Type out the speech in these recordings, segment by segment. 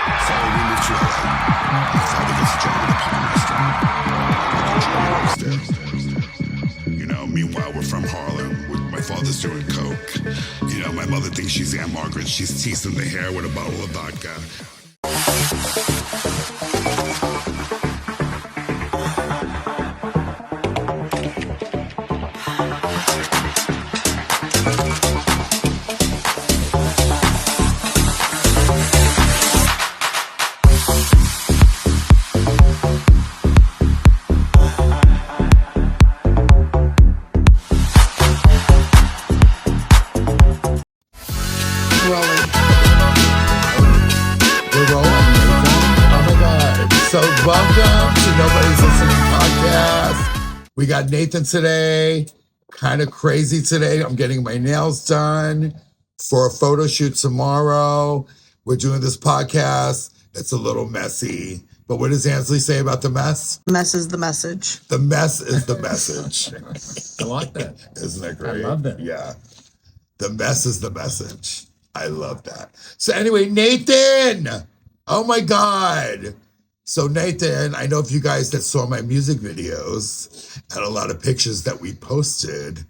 So we moved to LA. My father gets a job at a porn restaurant. You know, meanwhile, we're from Harlem. My father's doing coke. You know, my mother thinks she's Aunt Margaret. She's teasing the hair with a bottle of vodka. We got Nathan today, kind of crazy today. I'm getting my nails done for a photo shoot tomorrow. We're doing this podcast. It's a little messy. But what does Ansley say about the mess? Mess is the message. The mess is the message. I like that. Isn't that great? I love that. Yeah. The mess is the message. I love that. So anyway, Nathan. Oh my God. So Nathan, I know if you guys that saw my music videos and a lot of pictures that we posted,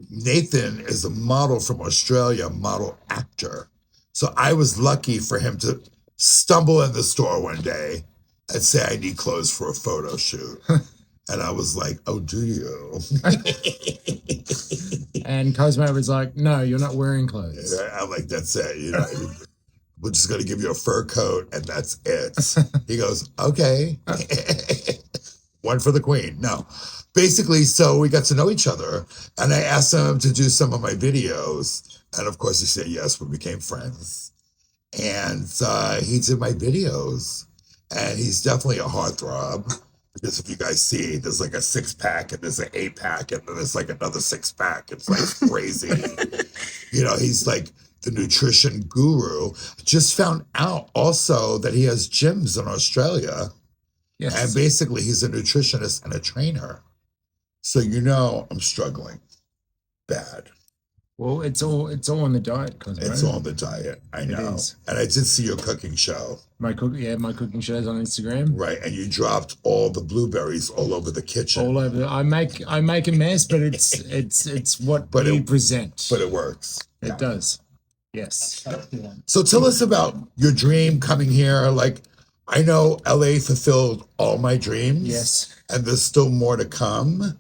Nathan is a model from Australia, model actor. So I was lucky for him to stumble in the store one day and say, I need clothes for a photo shoot. And I was like, oh, do you? And Cosmo was like, no, you're not wearing clothes. I'm like, that's it. You know, we're just going to give you a fur coat and that's it. He goes, okay. One for the queen. No. Basically, so we got to know each other and I asked him to do some of my videos. And of course he said yes, we became friends. And he did my videos and he's definitely a heartthrob. Because if you guys see, there's like a 6-pack and there's an 8-pack and then there's like another 6-pack. It's like crazy. You know, he's like the nutrition guru. Just found out also that he has gyms in Australia. Yes. And basically he's a nutritionist and a trainer. So you know I'm struggling bad. Well, it's all on the diet, Cosmo. It's all on the diet. I know. And I did see your cooking show. My cooking show's on Instagram. Right, and you dropped all the blueberries all over the kitchen. All over. I make a mess, but it's what you present. But it works. It does. Yes. So tell us about your dream coming here. Like, I know LA fulfilled all my dreams. Yes. And there's still more to come.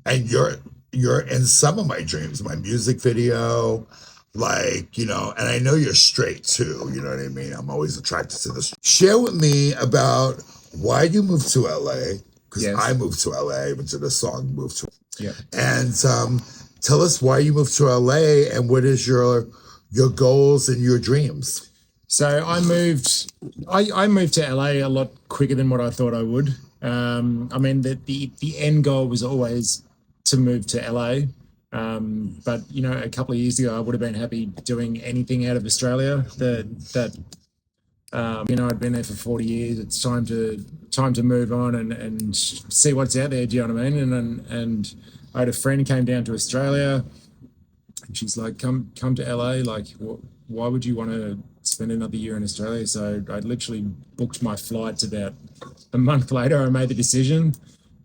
And you're in some of my dreams, my music video, like, you know, and I know you're straight too, you know what I mean? I'm always attracted to this. Share with me about why you moved to LA, because I moved to LA, but to the song moved to. Yeah. And tell us why you moved to LA and what is your goals and your dreams. So I moved to LA a lot quicker than what I thought I would. I mean, the end goal was always to move to LA. But, you know, a couple of years ago, I would have been happy doing anything out of Australia that you know, I'd been there for 40 years. It's time to move on and see what's out there. Do you know what I mean? And I had a friend who came down to Australia and she's like, come to LA. Like, why would you want to spend another year in Australia? So I literally booked my flights about a month later. I made the decision.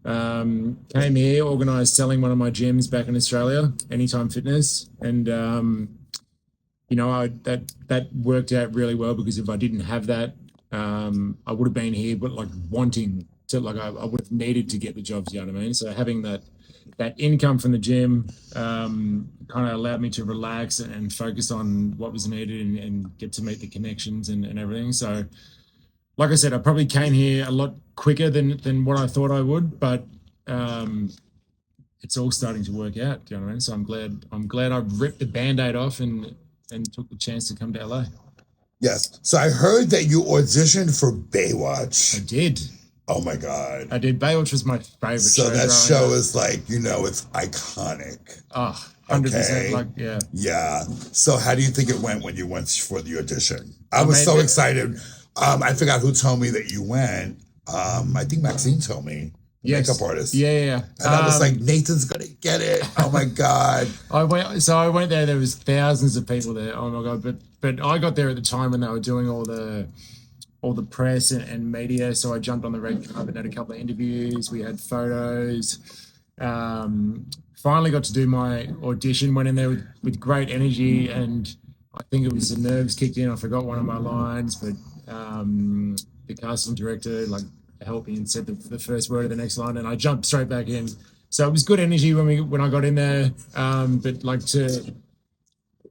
Came here, organized selling one of my gyms back in Australia, Anytime Fitness, and you know, that worked out really well because if I didn't have that, I would have been here, but like wanting to, like I would have needed to get the jobs. You know what I mean? So having that income from the gym kind of allowed me to relax and focus on what was needed and get to make the connections and everything. So, like I said, I probably came here a lot quicker than what I thought I would, but it's all starting to work out. Do you know what I mean? So I'm glad I ripped the Band-Aid off and took the chance to come to LA. Yes. So I heard that you auditioned for Baywatch. I did. Oh my God. I did. Baywatch was my favorite show. So that show is like, you know, it's iconic. Oh, 100%. Okay. Like, yeah. Yeah. So how do you think it went when you went for the audition? I was so excited. I forgot who told me that you went. I think Maxine told me. Yes. Makeup artist. Yeah. And I was like, Nathan's gonna get it. Oh my God. I went there. There was thousands of people there. Oh my God. But I got there at the time when they were doing all the all the press and media. So I jumped on the red carpet, had a couple of interviews. We had photos. Finally got to do my audition. Went in there with great energy, and I think it was the nerves kicked in. I forgot one of my lines, but the casting director helped me and said the first word of the next line, and I jumped straight back in. So it was good energy when I got in there. But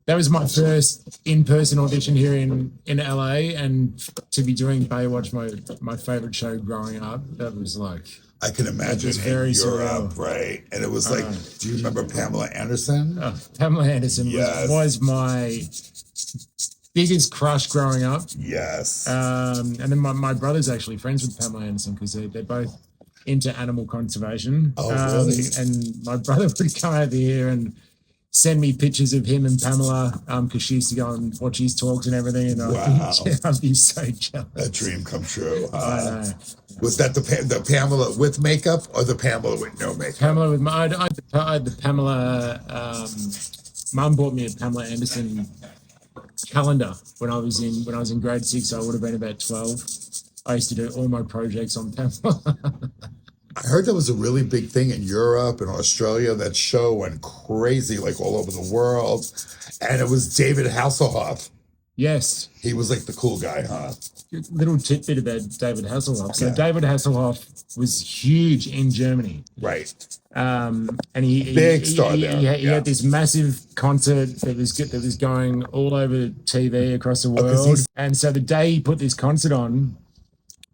that was my first in-person audition here in LA, and to be doing Baywatch, my favorite show growing up, that was like, I can imagine was in very Europe, surreal. right? And it was like, do you remember Pamela Anderson? Pamela Anderson Yes. was my biggest crush growing up. Yes. And then my brother's actually friends with Pamela Anderson because they're both into animal conservation. Oh, really? And my brother would come over here and send me pictures of him and Pamela because she used to go and watch his talks and everything. And Wow. I'd be so jealous. A dream come true. I know. Was that the Pamela with makeup or the Pamela with no makeup? Pamela with I had the Pamela. Mum bought me a Pamela Anderson calendar when I was in grade 6. I would have been about 12. I used to do all my projects on Pamela. I heard that was a really big thing in Europe and Australia. That show went crazy, like all over the world. And it was David Hasselhoff. Yes. He was like the cool guy, huh? Little tidbit about David Hasselhoff. So Yeah. David Hasselhoff was huge in Germany. Right. And he Big star there. He had this massive concert that was going all over TV across the 'cause world. he's- And so the day he put this concert on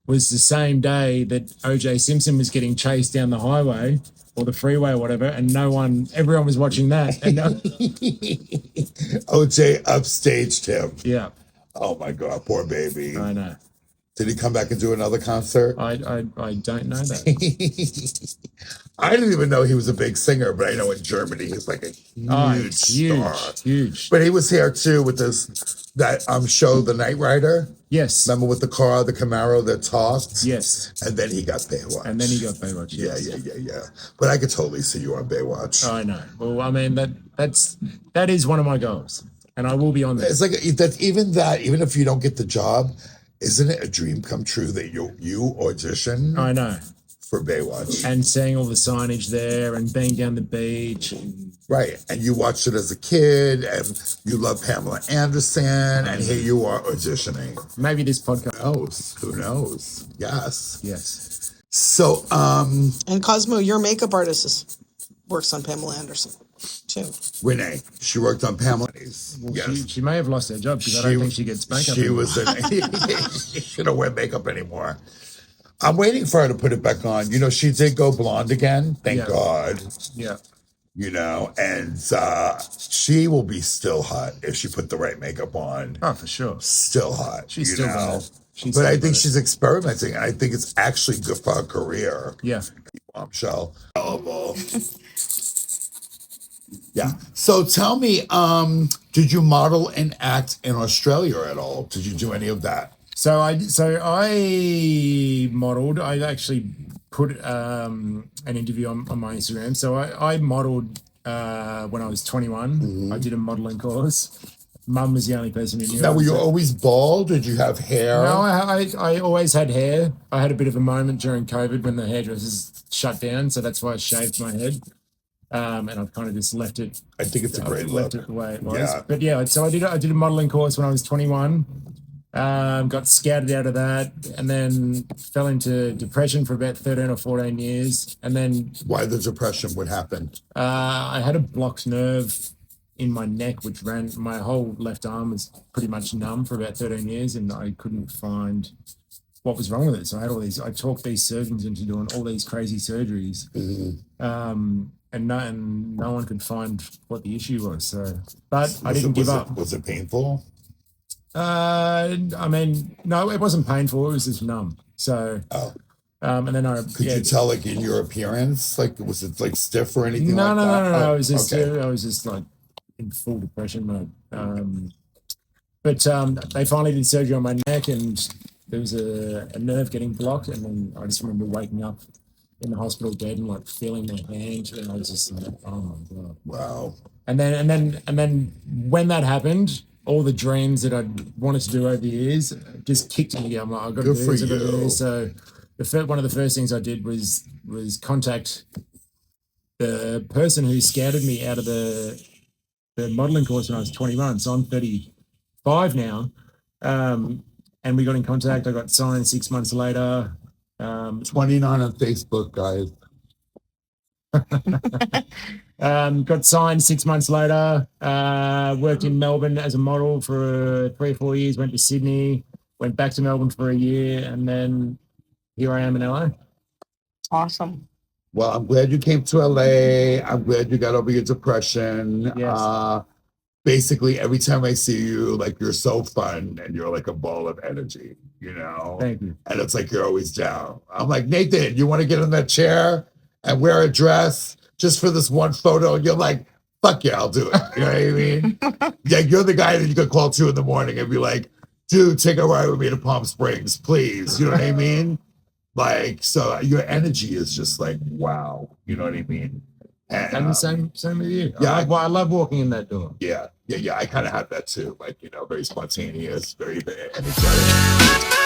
was the same day that O.J. Simpson was getting chased down the highway or the freeway or whatever, and everyone was watching that. And OJ upstaged him. yeah, Oh my God, poor baby. I know. Did he come back and do another concert? I don't know that. I didn't even know he was a big singer, but I know in Germany he's like a huge star. Huge. But he was here too with that show, The Knight Rider. Yes. Remember with the car, the Camaro that talked? Yes. And then he got Baywatch. And then he got Baywatch. Yeah, Yes. yeah. But I could totally see you on Baywatch. I know. Well, I mean that is one of my goals, and I will be on there. It's like even if you don't get the job, isn't it a dream come true that you audition I know. for Baywatch? And seeing all the signage there, and being down the beach. Right. And you watched it as a kid and you love Pamela Anderson and here you are auditioning. Maybe this podcast. Who knows? Yes. Yes. So, And Cosmo, your makeup artist works on Pamela Anderson too. Renee, she worked on Pamela. Well, Yes. she may have lost her job because I don't think she gets makeup. She anymore. was in she don't wear makeup anymore. I'm waiting for her to put it back on. You know, she did go blonde again. Thank Yeah. God. Yeah. You know, and she will be still hot if she put the right makeup on. Oh, for sure. Still hot. She's you still know. got it. She's But still I got think it. she's experimenting, and I think it's actually good for her career. Yeah. Bombshell. Yeah. So tell me, did you model and act in Australia at all? Did you do any of that? So I modeled. I actually put an interview on my Instagram. So I modeled when I was 21. Mm-hmm. I did a modeling course. Mum was the only person who knew. Now, I were was you always bald? Did you have hair? No, I always had hair. I had a bit of a moment during COVID when the hairdressers shut down, so that's why I shaved my head. And I've kind of just left it. I think it's a great left look. it the way it was. Yeah. But yeah, so I did a modeling course when I was 21. Got scouted out of that, and then fell into depression for about 13 or 14 years. And then Why the depression? What happened? I had a blocked nerve in my neck, which ran my whole left arm was pretty much numb for about 13 years, and I couldn't find what was wrong with it. So I talked these surgeons into doing all these crazy surgeries. And no one could find what the issue was. So, but I didn't give up. Was it painful? I mean, no, it wasn't painful. It was just numb. So, and then Could you tell, like, in your appearance? Like, was it, like, stiff or anything No, like that? no. Oh, I was just, okay. I was just like in full depression mode. But they finally did surgery on my neck, and there was a nerve getting blocked, and then I just remember waking up in the hospital bed and like feeling my hand, and I was just like, oh my god. Wow. And then when that happened, all the dreams that I'd wanted to do over the years just kicked in again. I'm like, I've got to Good do for this, I've got to do you. this. So one of the first things I did was contact the person who scouted me out of the modeling course when I was 21. So I'm 35 now. And we got in contact. I got signed 6 months later. 29 on Facebook, guys. Got signed 6 months later. Worked in Melbourne as a model for 3 or 4 years. Went to Sydney. Went back to Melbourne for a year, and then here I am in LA. Awesome. Well, I'm glad you came to LA. I'm glad you got over your depression. Yes. Basically, every time I see you, like, you're so fun and you're like a ball of energy, you know? Thank you. And it's like you're always down. I'm like, Nathan, you want to get in that chair and wear a dress just for this one photo? And you're like, fuck yeah, I'll do it. You know what I mean? Yeah, you're the guy that you could call 2 a.m. and be like, dude, take a ride with me to Palm Springs, please. You know what I mean? Like, so your energy is just like, wow. You know what I mean? And the same with you. Yeah, I love walking in that door. Yeah. I kind of have that too. Like, very spontaneous, very energetic.